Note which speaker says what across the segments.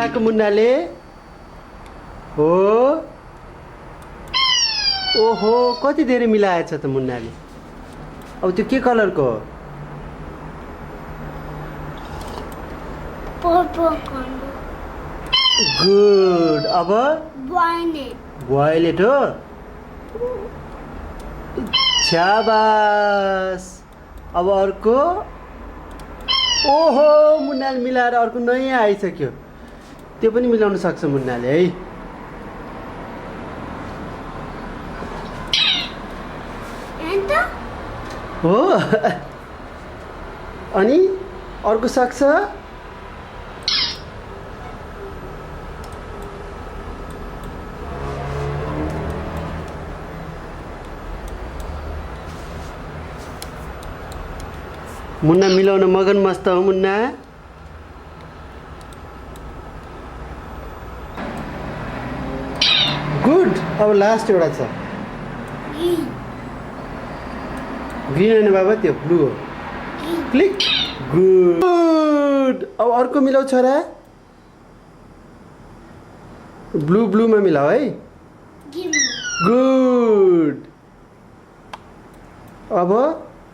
Speaker 1: मिलाएको मुन्नाले? हो ओहो कति धेरै मिलाएछ त मुन्नाले। अब त्यो के कलरको हो?
Speaker 2: Purple colour.
Speaker 1: गुड। अब
Speaker 2: वायलेट।
Speaker 1: वायलेट हो। शाबास। अब अर्को। ओहो मुन्नाले मिलाएर अर्को नयाँ आइसक्यो। त्यो पनि मिलाउन सक्छ मुन्नाले है। हो अनि अर्को सक्छ। मुन्ना मिलाउन मगन मस्त हो मुन्ना। गुड। अब लास्ट एउटा छ ग्रीन होइन बाबा त्यो ब्लू हो। क्लिक। गुड। अब अर्को मिलाउ छोरा। ब्लू ब्लूमा मिलाऊ है। गुड। अब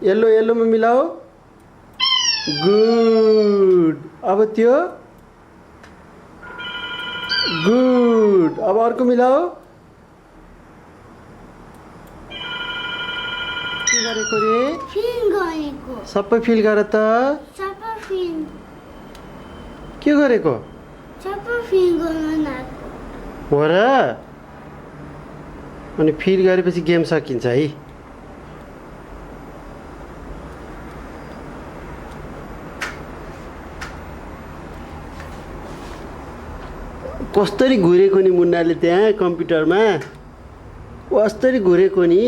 Speaker 1: येलो येलोमा मिलाऊ। गुड। अब त्यो। गुड। अब अर्को मिलाऊ। के गरेको रे?
Speaker 2: फिल गरेको।
Speaker 1: सबै फिल गर त।
Speaker 2: सबै फिल।
Speaker 1: के गरेको?
Speaker 2: सबै फिल गर्न आएको।
Speaker 1: हो र? अनि फिल गरेपछि गेम सकिन्छ है। कस्तरी घुरेको नि मुन्नाले त्यहाँ कम्प्युटरमा। कस्तरी घुरेको नि।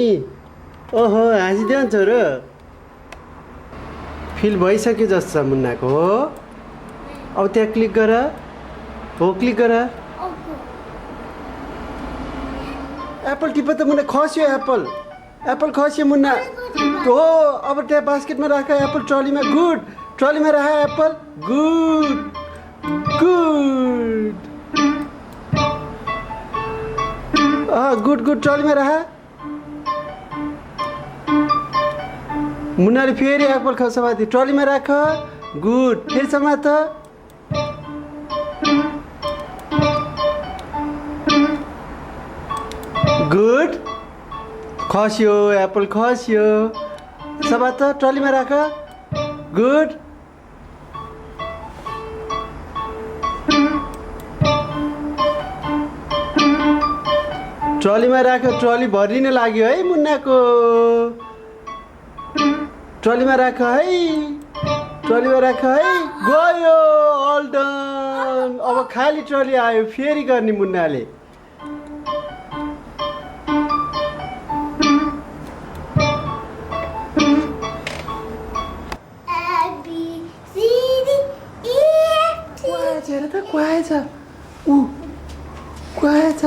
Speaker 1: ओहो हाँसिदेऊ नि छोरो। फिल भइसक्यो जस्तो छ मुन्नाको हो। अब त्यहाँ क्लिक गर। हो क्लिक गर। एप्पल टिप त मुन्ना। खस्यो एप्पल। एप्पल खस्यो मुन्ना। हो अब त्यहाँ बास्केटमा राख एप्पल ट्रलीमा। गुड। ट्रलीमा राख apple. Good good. Good good ट्रलीमा राख। मुन्नाले फेरि एप्पल खान्छ माथि ट्रलीमा राख। गुड। फेरि समात। गुड। खस्यो एप्पल खस्यो। समात ट्रलीमा राख। गुड। ट्रलीमा राख। ट्रली भरिन लाग्यो है मुन्नाको। ट्रलीमा राख है। ट्रलीमा राख है। गयो। All done. अब खाली ट्रली आयो। फेरि गर्ने मुन्नाले। हेर त क्वाएछ ऊ क्वाएछ।